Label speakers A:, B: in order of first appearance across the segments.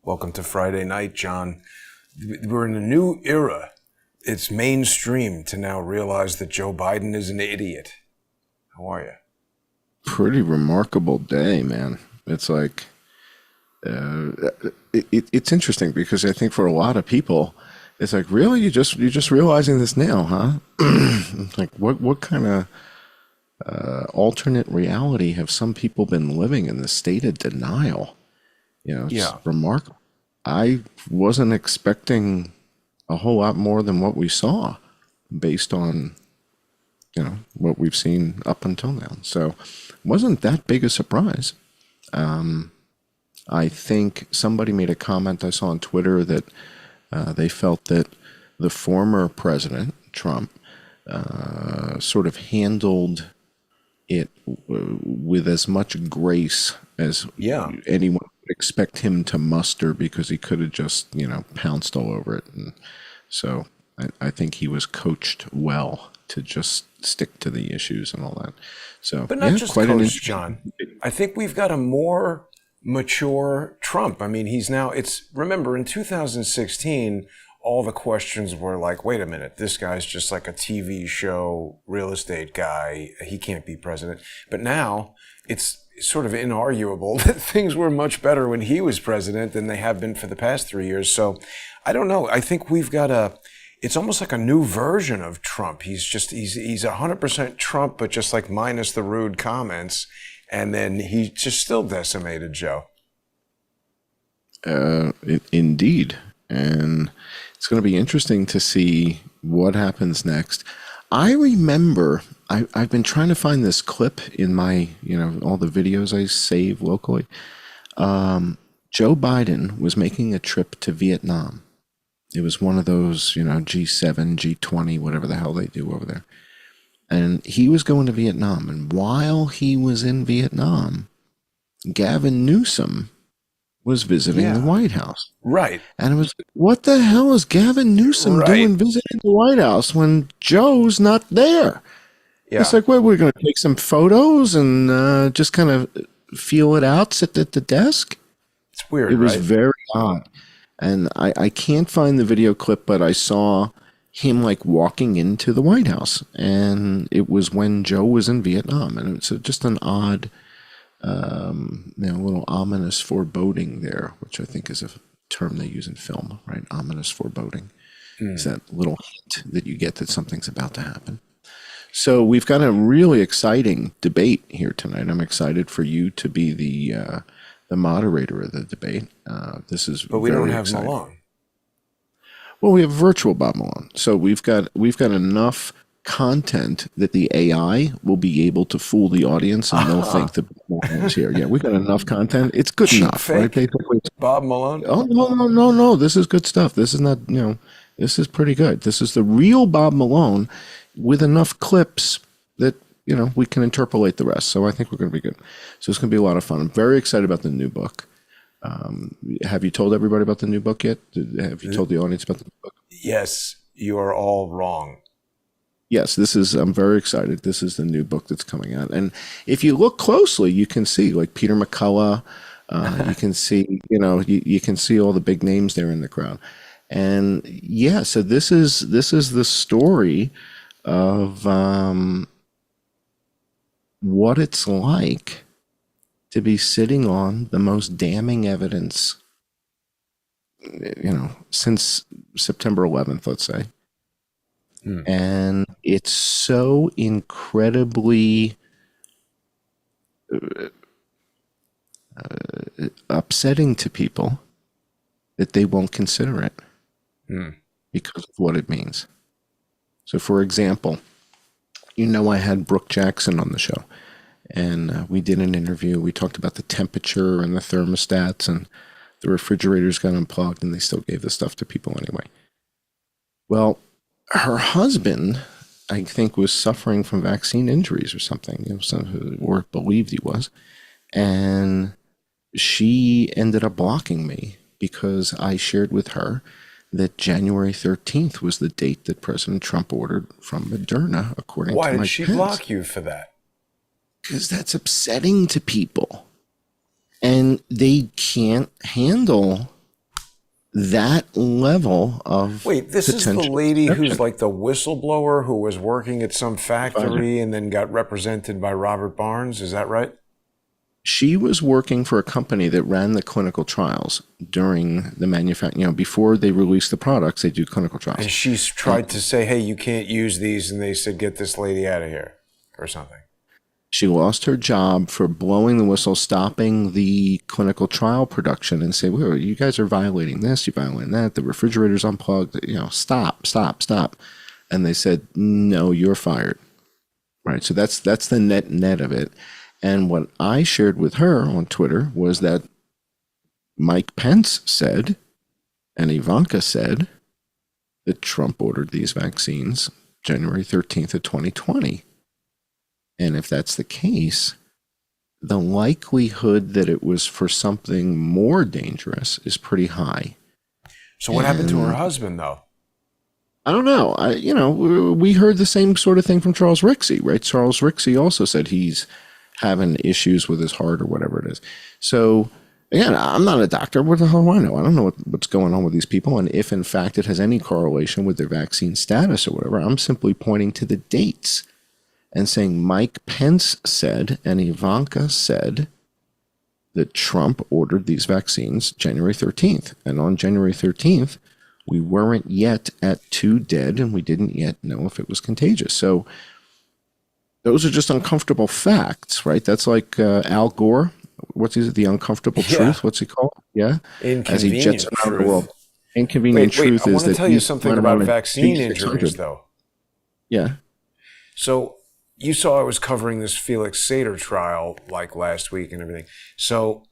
A: Welcome to Friday night, John. We're in a new era. It's mainstream to now realize that Joe Biden is an idiot. How are you?
B: Pretty remarkable day, man. It's like, it's interesting because I think for a lot of people, it's like, really, you're just realizing this now, huh? It's like, what kind of alternate reality have some people been living in, the state of denial? It's remarkable. I wasn't expecting a whole lot more than what we saw based on, what we've seen up until now. So it wasn't that big a surprise. I think somebody made a comment I saw on Twitter that they felt that the former president, Trump, sort of handled it with as much grace as anyone would expect him to muster, because he could have just, pounced all over it. And so I think he was coached well to just stick to the issues and all that. So,
A: but not just coached, John. I think we've got a more mature Trump. I mean, remember in 2016, all the questions were like, wait a minute, this guy's just like a TV show real estate guy. He can't be president. But now it's sort of inarguable that things were much better when he was president than they have been for the past 3 years. So I don't know. I think we've got it's almost like a new version of Trump. He's 100% Trump, but just like minus the rude comments. And then he just still decimated Joe.
B: Indeed. And it's going to be interesting to see what happens next. I remember I've been trying to find this clip in my, all the videos I save locally. Joe Biden was making a trip to Vietnam. It was one of those, G7, G20, whatever the hell they do over there. And he was going to Vietnam. And while he was in Vietnam, Gavin Newsom was visiting the White House.
A: Right.
B: And it was, what the hell is Gavin Newsom doing visiting the White House when Joe's not there? Yeah. It's like, we're going to take some photos and just kind of feel it out, sit at the desk.
A: It's weird,
B: It was very odd. And I can't find the video clip, but I saw him like walking into the White House. And it was when Joe was in Vietnam. And it's just an odd, little ominous foreboding there, which I think is a term they use in film, right? Ominous foreboding. It's that little hint that you get that something's about to happen. So we've got a really exciting debate here tonight. I'm excited for you to be the moderator of the debate.
A: But we don't have Malone.
B: Well, we have virtual Bob Malone. So we've got enough content that the AI will be able to fool the audience and they'll think that Bob Malone's here. Yeah, we've got enough content. It's good enough, right? Basically,
A: Bob Malone?
B: Oh, no. This is good stuff. This is not, this is pretty good. This is the real Bob Malone with enough clips that, we can interpolate the rest. So I think we're going to be good. So it's going to be a lot of fun. I'm very excited about the new book. Have you told everybody about the new book yet? Have you told the audience about the new book?
A: Yes, you are all wrong.
B: Yes, I'm very excited. This is the new book that's coming out. And if you look closely, you can see like Peter McCullough, you can see, you can see all the big names there in the crowd. And so this is the story of what it's like to be sitting on the most damning evidence, since September 11th, let's say. And it's so incredibly upsetting to people that they won't consider it because of what it means. So, for example, I had Brooke Jackson on the show, and we did an interview. We talked about the temperature and the thermostats, and the refrigerators got unplugged, and they still gave the stuff to people anyway. Well, her husband, I think, was suffering from vaccine injuries or something, or believed he was. And she ended up blocking me because I shared with her that January 13th was the date that President Trump ordered from Moderna, according to Mike Pence.
A: Why did she block you for that?
B: Because that's upsetting to people. And they can't handle that level of
A: Wait, this is the
B: potential
A: lady who's
B: deception.
A: like the whistleblower who was working at some factory and then got represented by Robert Barnes. Is that right?
B: She was working for a company that ran the clinical trials during the manufacturing, before they release the products, they do clinical trials.
A: And she's tried to say, hey, you can't use these. And they said, get this lady out of here or something.
B: She lost her job for blowing the whistle, stopping the clinical trial production and say, well, you guys are violating this, you're violating that, the refrigerator's unplugged, stop. And they said, no, you're fired. Right. So that's the net of it. And what I shared with her on Twitter was that Mike Pence said, and Ivanka said, that Trump ordered these vaccines January 13th of 2020. And if that's the case, the likelihood that it was for something more dangerous is pretty high.
A: So what happened to her husband, though?
B: I don't know. We heard the same sort of thing from Charles Rixey, right? Charles Rixey also said he's having issues with his heart or whatever it is. So again, I'm not a doctor. What the hell do I know? I don't know what's going on with these people. And if in fact it has any correlation with their vaccine status or whatever, I'm simply pointing to the dates and saying Mike Pence said and Ivanka said that Trump ordered these vaccines January 13th. And on January 13th, we weren't yet at 2 dead and we didn't yet know if it was contagious. So those are just uncomfortable facts, right? That's like Al Gore. What's the uncomfortable truth? What's he called? Yeah.
A: As he jets around the world.
B: Inconvenient truth
A: I
B: is
A: want to
B: that
A: tell you something about vaccine injuries, though.
B: Yeah.
A: So you saw I was covering this Felix Sater trial like last week and everything. So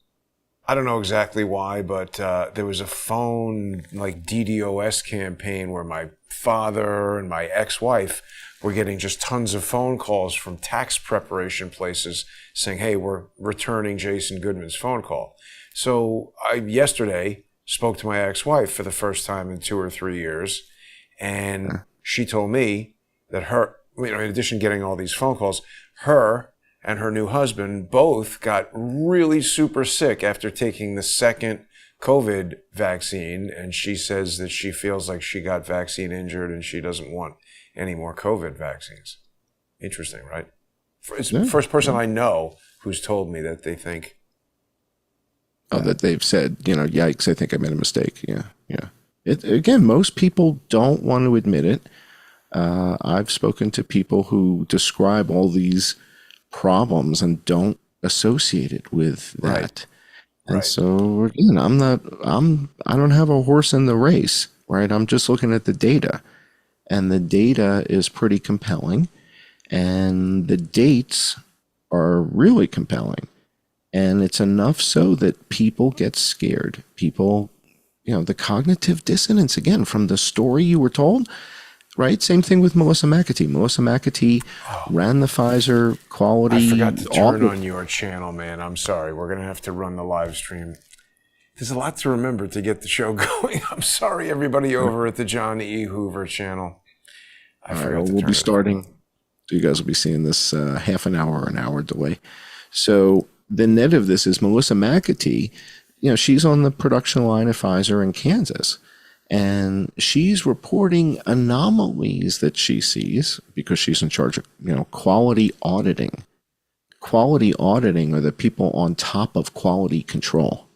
A: I don't know exactly why, but there was a phone like DDoS campaign where my father and my ex-wife were getting just tons of phone calls from tax preparation places saying, hey, we're returning Jason Goodman's phone call. So I yesterday spoke to my ex-wife for the first time in 2 or 3 years, and she told me that her, in addition to getting all these phone calls, her and her new husband both got really super sick after taking the second COVID vaccine. And she says that she feels like she got vaccine injured and she doesn't want any more COVID vaccines. Interesting, right? It's the first person I know who's told me that they think.
B: That they've said, yikes, I think I made a mistake. Yeah. Again, most people don't want to admit it. I've spoken to people who describe all these problems and don't associate it with that.
A: Right.
B: And so again, I don't have a horse in the race, right? I'm just looking at the data, and the data is pretty compelling, and the dates are really compelling, and it's enough so that people get scared. People, the cognitive dissonance, again, from the story you were told. Right? Same thing with Melissa McAtee. Melissa McAtee ran the Pfizer quality.
A: I forgot to turn on your channel, man. I'm sorry. We're going to have to run the live stream. There's a lot to remember to get the show going. I'm sorry, everybody over at the John E. Hoover channel.
B: We'll be starting. So you guys will be seeing this half an hour or an hour delay. So the net of this is Melissa McAtee, she's on the production line at Pfizer in Kansas. And she's reporting anomalies that she sees because she's in charge of, quality auditing. Quality auditing are the people on top of quality control.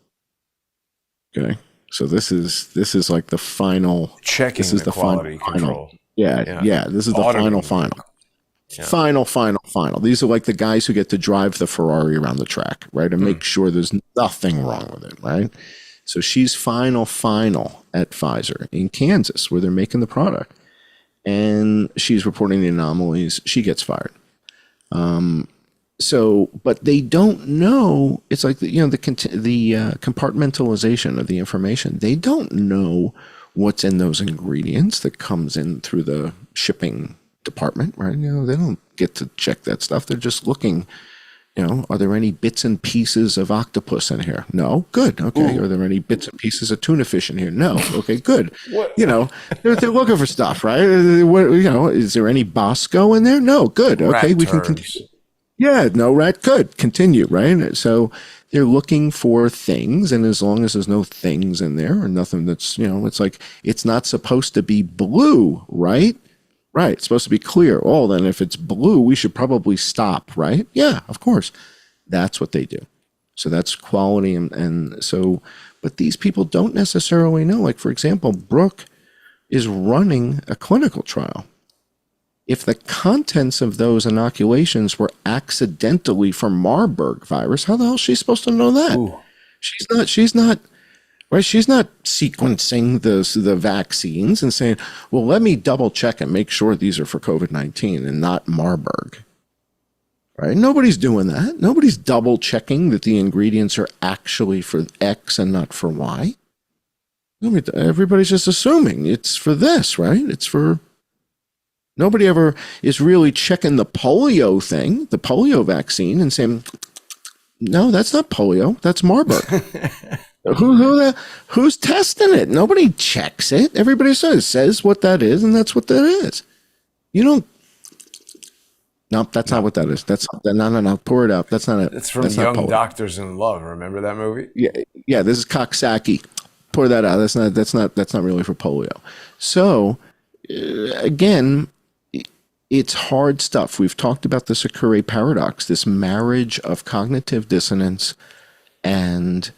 B: Okay. So this is like the final
A: checking. This is the quality control.
B: Yeah. This is the auditing. Final. Yeah. Final. These are like the guys who get to drive the Ferrari around the track, right? And make sure there's nothing wrong with it, right? So she's final at Pfizer in Kansas where they're making the product. And she's reporting the anomalies. She gets fired. But they don't know. It's like, the compartmentalization of the information. They don't know what's in those ingredients that comes in through the shipping department, right? They don't get to check that stuff. They're just looking. Are there any bits and pieces of octopus in here? No. Good. Okay. Ooh. Are there any bits and pieces of tuna fish in here? No. Okay. Good. They're looking for stuff, right? Is there any Bosco in there? No. Good. Okay. We can continue. Yeah. No rat. Good. Continue. Right. So They're looking for things, and as long as there's no things in there or nothing that's, it's like, it's not supposed to be blue, right? Right. It's supposed to be clear. Oh, then if it's blue, we should probably stop, right? Yeah, of course. That's what they do. So that's quality. And so, but these people don't necessarily know. Like, for example, Brooke is running a clinical trial. If the contents of those inoculations were accidentally from Marburg virus, how the hell is she supposed to know that?
A: Ooh.
B: She's not, right? She's not sequencing the vaccines and saying, well, let me double check and make sure these are for COVID-19 and not Marburg. Right? Nobody's doing that. Nobody's double checking that the ingredients are actually for X and not for Y. Everybody's just assuming it's for this, right? It's for... Nobody ever is really checking the polio thing, the polio vaccine, and saying, no, that's not polio. That's Marburg. Who's testing it? Nobody checks it. Everybody says what that is, and that's what that is. You don't... No, that's not what that is. No. Pour it out. That's not it.
A: It's from Young Doctors in Love. Remember that movie?
B: Yeah. This is Coxsackie. Pour that out. That's not really for polio. So, again, it's hard stuff. We've talked about the Sakure paradox, this marriage of cognitive dissonance and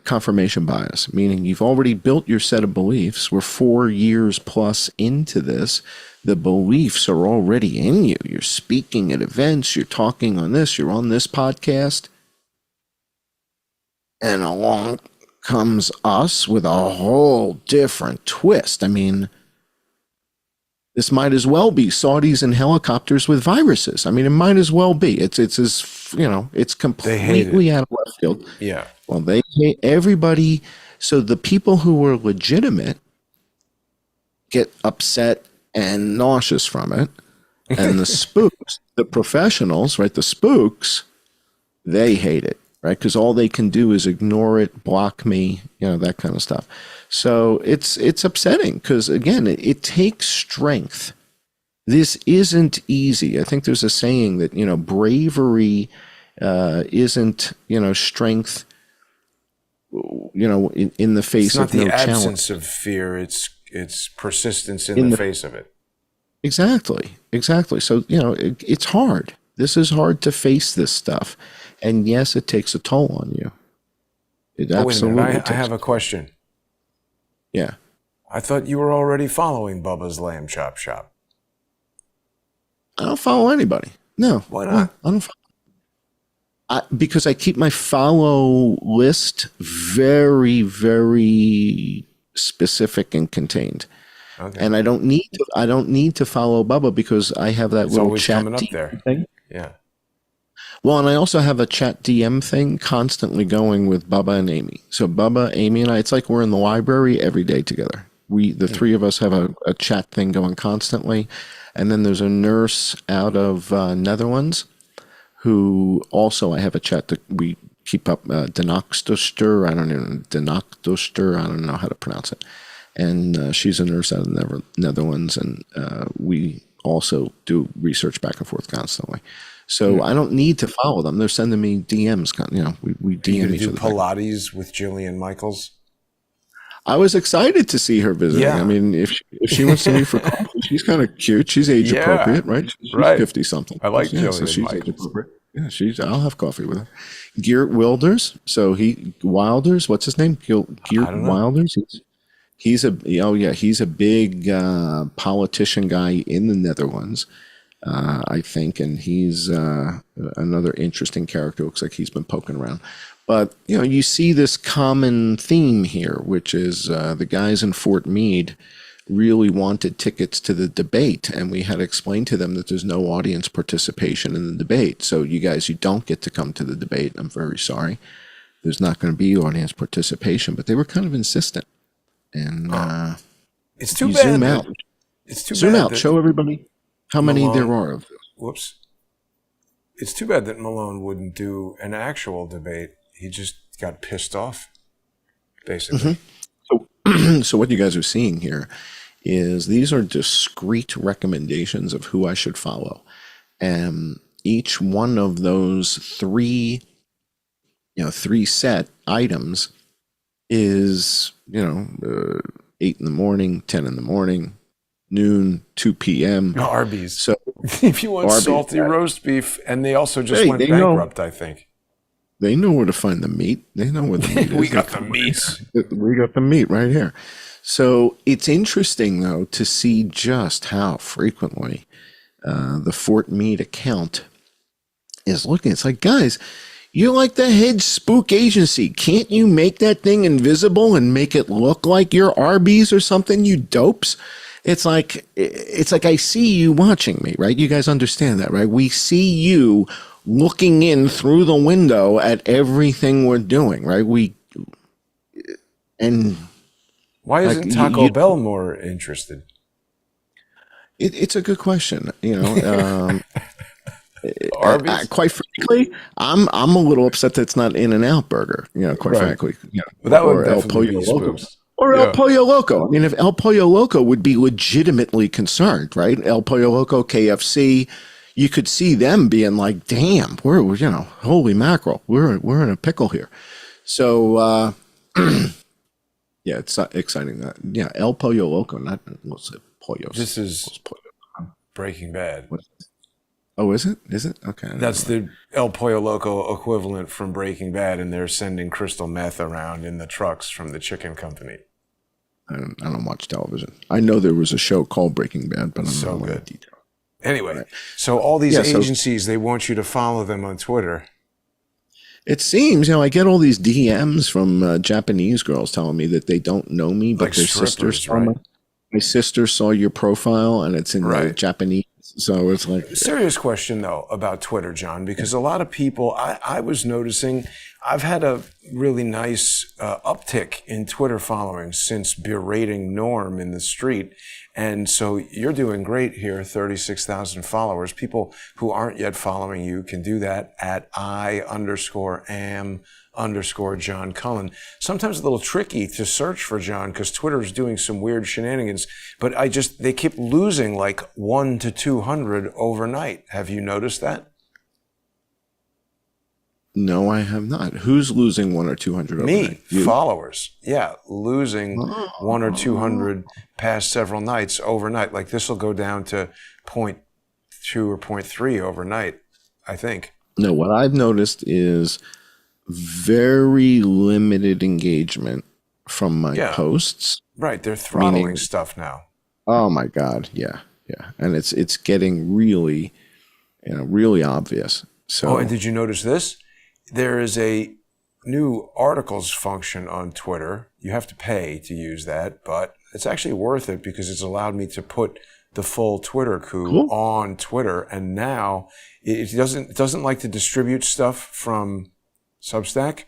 B: confirmation bias, meaning you've already built your set of beliefs. We're 4 years plus into this. The beliefs are already in you. You're speaking at events, you're talking on this, you're on this podcast. And along comes us with a whole different twist. I mean, this might as well be Saudis and helicopters with viruses. I mean, it might as well be. It's it's completely out of left field.
A: Yeah.
B: Well, they hate everybody. So the people who were legitimate get upset and nauseous from it. And the spooks, the professionals, right, the spooks, they hate it, right? Because all they can do is ignore it, block me, that kind of stuff. So it's upsetting because, again, it takes strength. This isn't easy. I think there's a saying that, bravery isn't, strength, in the face of no challenge. It's not the
A: absence of fear. It's persistence in the face of it.
B: Exactly. So, it's hard. This is hard to face this stuff. And yes, it takes a toll on you. It absolutely
A: wait a minute. I have a question.
B: Yeah.
A: I thought you were already following Bubba's Lamb Chop Shop.
B: I don't follow anybody. No.
A: Why not?
B: I don't follow. Because I keep my follow list very, very specific and contained. Okay. And I don't need to follow Bubba because I have that little chat
A: coming up there
B: thing.
A: Yeah.
B: Well, and I also have a chat DM thing constantly going with Bubba and Amy. So Bubba, Amy, and I, it's like we're in the library every day together. The three of us have a chat thing going constantly. And then there's a nurse out of Netherlands who also I have a chat that we keep up, Denokstoster, I don't know how to pronounce it. And she's a nurse out of the Netherlands, and we also do research back and forth constantly. So I don't need to follow them. They're sending me DMs. We DM each other.
A: Pilates with Jillian Michaels?
B: I was excited to see her visiting.
A: Yeah.
B: I mean, if she wants to meet for coffee, she's kind of cute. She's age appropriate, right? She's 50-something.
A: I like Jillian
B: so she's
A: Michaels.
B: Age appropriate. Yeah, I'll have coffee with her. Geert Wilders. So Wilders, what's his name? Geert Wilders. He's a big politician guy in the Netherlands, I think, and he's another interesting character. Looks like he's been poking around. But, you see this common theme here, which is the guys in Fort Meade really wanted tickets to the debate, and we had to explain to them that there's no audience participation in the debate. So you guys, you don't get to come to the debate. I'm very sorry. There's not going to be audience participation, but they were kind of insistent. And
A: it's too bad.
B: Zoom out.
A: It's too
B: zoom
A: bad.
B: Out. Show everybody how many there are of those.
A: Whoops. It's too bad that Malone wouldn't do an actual debate. He just got pissed off, basically.
B: Mm-hmm. So what you guys are seeing here is these are discrete recommendations of who I should follow. And each one of those 3 3 set items is, 8 in the morning, 10 in the morning, noon, 2 p.m.
A: Arby's.
B: So
A: if you want
B: Arby's,
A: salty roast beef, and they also just
B: Hey,
A: went
B: they
A: bankrupt, I think.
B: they know where to find the meat. They know where the meat is.
A: We got the meats.
B: We got the meat right here. So it's interesting, though, to see just how frequently the Fort Meade account is looking. It's like, guys, you're like the head spook agency. Can't you make that thing invisible and make it look like you're Arby's or something, you dopes? It's like I see you watching me, right? You guys understand that, right? We see you looking in through the window at everything we're doing, right?
A: Why isn't Taco Bell more interested?
B: It's a good question,
A: Arby's?
B: quite frankly, I'm a little upset that it's not In-N-Out Burger, quite frankly.
A: But that would
B: Or El
A: definitely
B: Pollo
A: be
B: Loco.
A: spooks.
B: Or El Pollo Loco. I mean, if El Pollo Loco would be legitimately concerned, right? El Pollo Loco, KFC, you could see them being like, damn, we're holy mackerel, we're in a pickle here. So, yeah, it's exciting that, El Pollo Loco, not, what's it, Pollo.
A: This is Breaking Bad.
B: Oh, is it? Is it? Okay.
A: That's the El Pollo Loco equivalent from Breaking Bad, and they're sending crystal meth around in the trucks from the chicken company.
B: I don't watch television. I know there was a show called Breaking Bad, but I'm not in detail.
A: Anyway,
B: right.
A: So all these agencies, they want you to follow them on Twitter.
B: It seems, I get all these DMs from Japanese girls telling me that they don't know me, but
A: Like
B: their sisters saw my sister saw your profile, and it's in Japanese. So it's like...
A: Serious question, though, about Twitter, John, because a lot of people, I was noticing, I've had a really nice uptick in Twitter following since berating Norm in the street. And so you're doing great here, 36,000 followers. People who aren't yet following you can do that at I_am_John Cullen. Sometimes a little tricky to search for John because Twitter is doing some weird shenanigans, but they keep losing like 1 to 200 overnight. Have you noticed that?
B: No, I have not. Who's losing 100 or 200 overnight?
A: Me, followers. Yeah, losing 100 or 200 past several nights overnight. Like this will go down to 0.2 or 0.3 overnight, I think.
B: No, what I've noticed is very limited engagement from my posts.
A: Right, they're throttling stuff now.
B: Oh my God, yeah. And it's getting really, really obvious. So
A: and did you notice this? There is a new articles function on Twitter. You have to pay to use that, but it's actually worth it because it's allowed me to put the full Twitter coup on Twitter. And now it doesn't like to distribute stuff from Substack.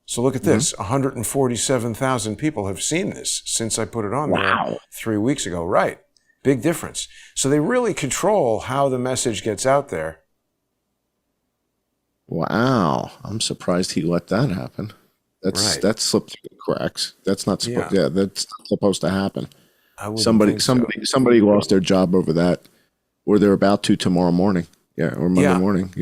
A: So look at this. 147,000 people have seen this since I put it on there 3 weeks ago. Right. Big difference. So they really control how the message gets out there.
B: Wow, I'm surprised he let that happen. That slipped through the cracks. That's not supposed. Yeah, that's not supposed to happen. Somebody lost their job over that, or they're about to tomorrow morning. Yeah, or Monday morning.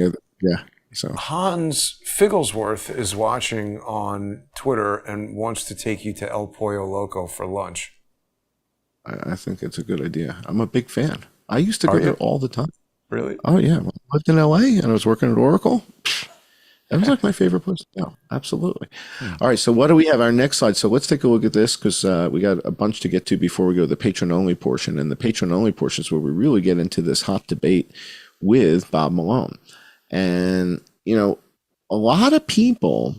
B: Yeah. So
A: Hans Figglesworth is watching on Twitter and wants to take you to El Pollo Loco for lunch.
B: I think it's a good idea. I'm a big fan. I used to go there all the time.
A: Really?
B: Oh yeah, when I lived in LA and I was working at Oracle. That was like my favorite place. No, absolutely. All right, so what do we have? Our next slide. So let's take a look at this because we got a bunch to get to before we go to the patron-only portion. And the patron-only portion is where we really get into this hot debate with Bob Malone. And, a lot of people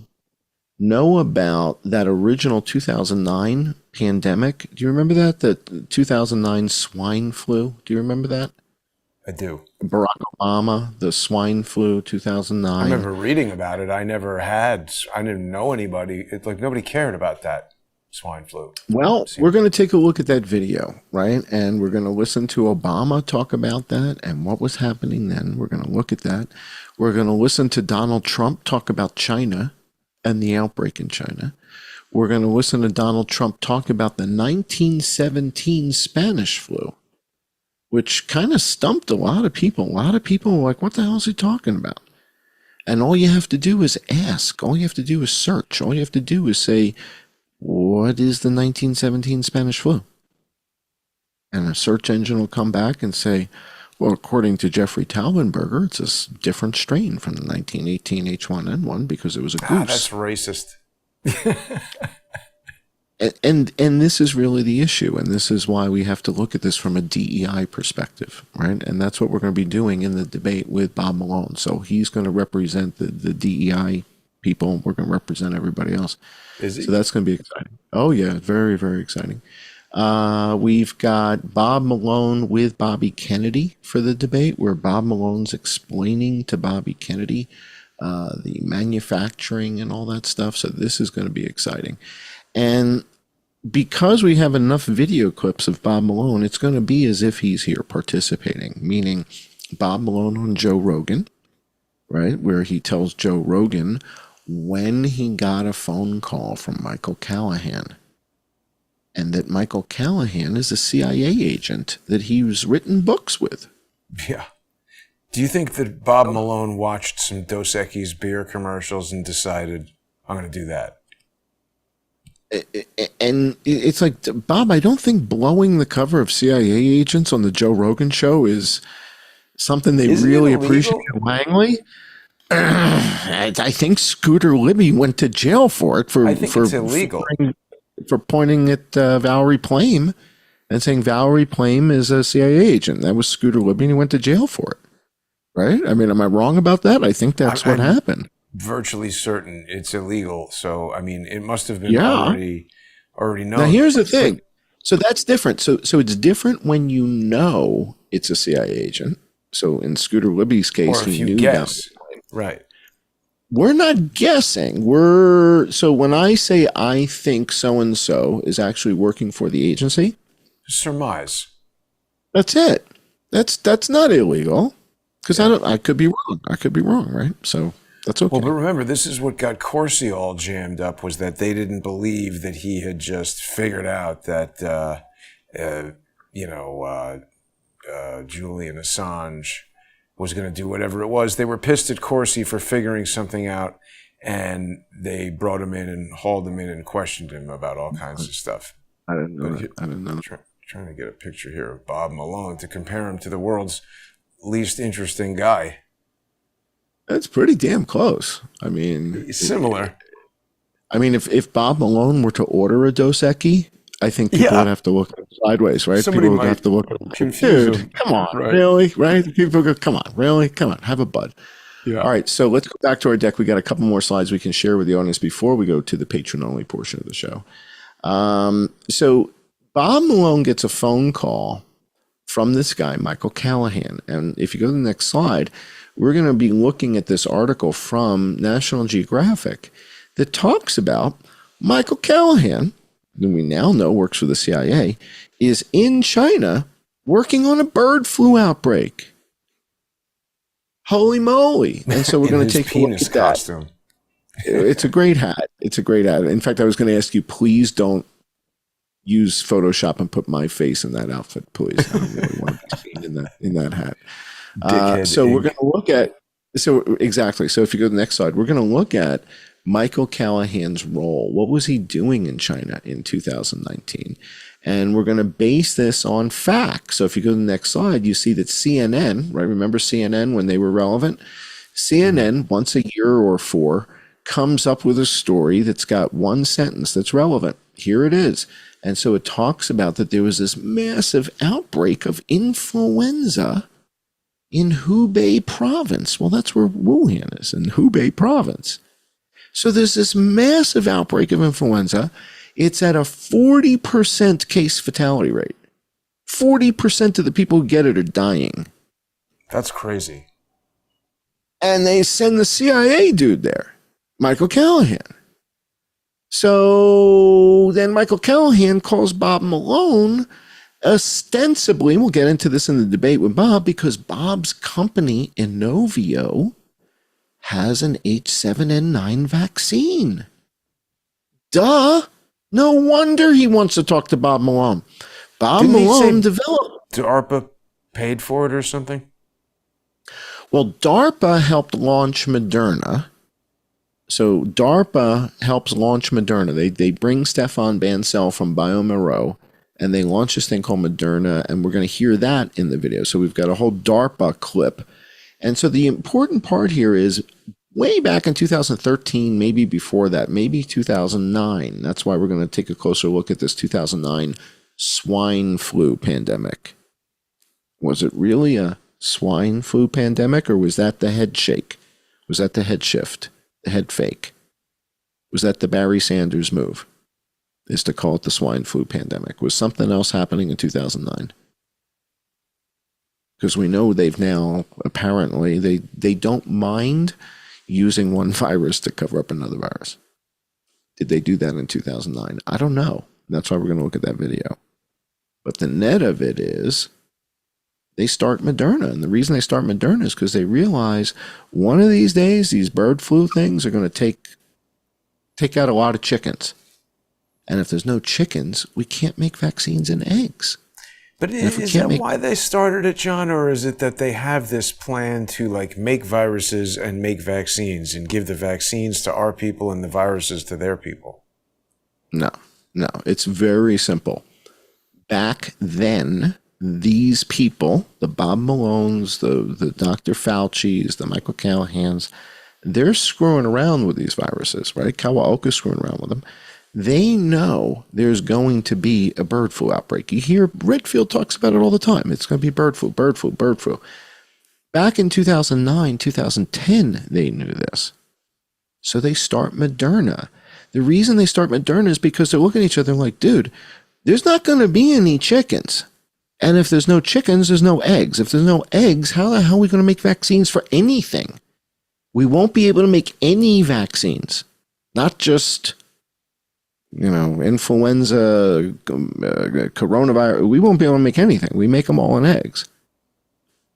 B: know about that original 2009 pandemic. Do you remember that? The 2009 swine flu? Do you remember that?
A: I do.
B: Barack Obama, the swine flu, 2009.
A: I remember reading about it. I didn't know anybody. It's like nobody cared about that swine flu.
B: Well, we're going to take a look at that video, right? And we're going to listen to Obama talk about that and what was happening then. We're going to look at that. We're going to listen to Donald Trump talk about China and the outbreak in China. We're going to listen to Donald Trump talk about the 1917 Spanish flu, which kind of stumped a lot of people. A lot of people were like, what the hell is he talking about? And all you have to do is ask. All you have to do is search. All you have to do is say, what is the 1917 Spanish flu? And a search engine will come back and say, well, according to Jeffrey Taubenberger, it's a different strain from the 1918 H1N1 because it was a goose.
A: That's racist.
B: And this is really the issue, and this is why we have to look at this from a DEI perspective, right? And that's what we're going to be doing in the debate with Bob Malone. So he's going to represent the DEI people, and we're going to represent everybody else.
A: Is he?
B: So that's going to be exciting. Oh, yeah, very, very exciting. We've got Bob Malone with Bobby Kennedy for the debate, where Bob Malone's explaining to Bobby Kennedy the manufacturing and all that stuff. So this is going to be exciting. And because we have enough video clips of Bob Malone, it's going to be as if he's here participating, meaning Bob Malone on Joe Rogan, right, where he tells Joe Rogan when he got a phone call from Michael Callahan, and that Michael Callahan is a CIA agent that he's written books with.
A: Yeah. Do you think that Bob Malone watched some Dos Equis beer commercials and decided, I'm going to do that?
B: And it's like, Bob, I don't think blowing the cover of CIA agents on the Joe Rogan show is something they really appreciate in Langley. I think Scooter Libby went to jail for it.
A: I think it's illegal.
B: For pointing at Valerie Plame and saying Valerie Plame is a CIA agent. That was Scooter Libby, and he went to jail for it. Right? I mean, am I wrong about that? I think that's what happened.
A: Virtually certain it's illegal. So, I mean, it must have been already known.
B: Now, here's the thing. So that's different. So it's different when you know it's a CIA agent. So in Scooter Libby's case, he knew that.
A: Right.
B: We're not guessing. So when I say I think so-and-so is actually working for the agency.
A: Surmise.
B: That's it. That's not illegal. Because I could be wrong. I could be wrong, right? So that's okay.
A: Well, but remember, this is what got Corsi all jammed up, was that they didn't believe that he had just figured out that, Julian Assange was going to do whatever it was. They were pissed at Corsi for figuring something out, and they brought him in and hauled him in and questioned him about all kinds of stuff.
B: I didn't know that. I didn't know.
A: Trying to get a picture here of Bob Malone to compare him to the world's least interesting guy.
B: That's pretty damn close. I mean,
A: similar.
B: I mean, if Bob Malone were to order a Dos Equis, I think people would have to look sideways, right?
A: Somebody
B: people would have to look
A: confused.
B: Dude, come on, really? Right? People go, come on, really? Come on, have a bud. Yeah. All right, so let's go back to our deck. We got a couple more slides we can share with the audience before we go to the patron-only portion of the show. So Bob Malone gets a phone call from this guy, Michael Callahan. And if you go to the next slide, we're going to be looking at this article from National Geographic that talks about Michael Callahan, who we now know works for the CIA, is in China working on a bird flu outbreak. Holy moly. And so we're going to take a look at that. It's a great hat. It's a great hat. In fact, I was going to ask you, please don't use Photoshop and put my face in that outfit, please. I don't really want to be seen in that hat. So we're going to look at, exactly. So if you go to the next slide, we're going to look at Michael Callahan's role. What was he doing in China in 2019? And we're going to base this on facts. So if you go to the next slide, you see that CNN, right? Remember CNN when they were relevant? CNN, once a year or four, comes up with a story that's got one sentence that's relevant. Here it is. And so it talks about that there was this massive outbreak of influenza in Hubei province. Well, that's where Wuhan is, in Hubei province. So there's this massive outbreak of influenza. It's at a 40% case fatality rate. 40% of the people who get it are dying.
A: That's crazy.
B: And they send the CIA dude there, Michael Callahan. So then Michael Callahan calls Bob Malone, ostensibly, we'll get into this in the debate with Bob, because Bob's company, Inovio, has an H7N9 vaccine. Duh. No wonder he wants to talk to Bob Malone. Bob Malone developed.
A: DARPA paid for it or something?
B: Well, DARPA helped launch Moderna. So DARPA helps launch Moderna. They bring Stefan Bancel from bioMérieux, and they launch this thing called Moderna, and we're going to hear that in the video. So we've got a whole DARPA clip. And so the important part here is way back in 2013, maybe before that, maybe 2009. That's why we're going to take a closer look at this 2009 swine flu pandemic. Was it really a swine flu pandemic, or was that the head shake? Was that the head shift, the head fake? Was that the Barry Sanders move, is to call it the swine flu pandemic? Was something else happening in 2009? Because we know they've now, apparently, they don't mind using one virus to cover up another virus. Did they do that in 2009? I don't know. That's why we're going to look at that video. But the net of it is they start Moderna. And the reason they start Moderna is because they realize one of these days, these bird flu things are going to take out a lot of chickens. And if there's no chickens, we can't make vaccines and eggs.
A: But is that why they started it, John, or is it that they have this plan to like make viruses and make vaccines and give the vaccines to our people and the viruses to their people?
B: No. It's very simple. Back then, these people, the Bob Malones, the Dr. Fauci's, the Michael Callahans, they're screwing around with these viruses, right? Kawaoka's screwing around with them. They know there's going to be a bird flu outbreak. You hear Redfield talks about it all the time. It's going to be bird flu, bird flu, bird flu. Back in 2009, 2010, they knew this. So they start Moderna. The reason they start Moderna is because they're looking at each other like, dude, there's not going to be any chickens. And if there's no chickens, there's no eggs. If there's no eggs, how the hell are we going to make vaccines for anything? We won't be able to make any vaccines, not just influenza, coronavirus. We won't be able to make anything. We make them all in eggs.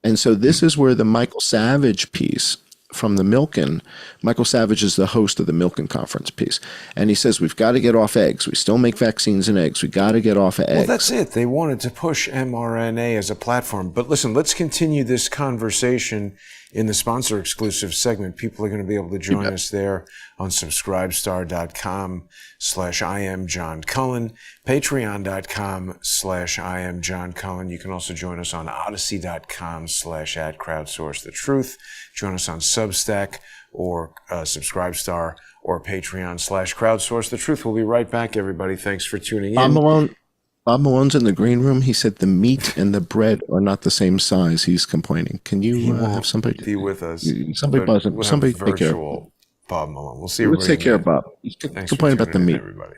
B: And so this is where the Michael Savage piece from the Milken, Michael Savage is the host of the Milken conference piece. And he says, we've got to get off eggs. We still make vaccines and eggs. We got to get off of eggs.
A: Well, that's it. They wanted to push mRNA as a platform. But listen, let's continue this conversation in the sponsor exclusive segment. People are going to be able to join us there on subscribestar.com/IamJohnCullen, patreon.com/IamJohnCullen. You can also join us on odyssey.com/@crowdsourcethetruth. Join us on Substack or Subscribestar or Patreon/crowdsourcethetruth. We'll be right back, everybody. Thanks for tuning in.
B: Bob Malone's in the green room. He said the meat and the bread are not the same size. He's complaining. Can you have somebody
A: be with us?
B: Somebody buzz him. Somebody take care of
A: Bob Malone. We'll see everybody.
B: Let's take care of Bob. He's complaining about the meat.
A: Everybody.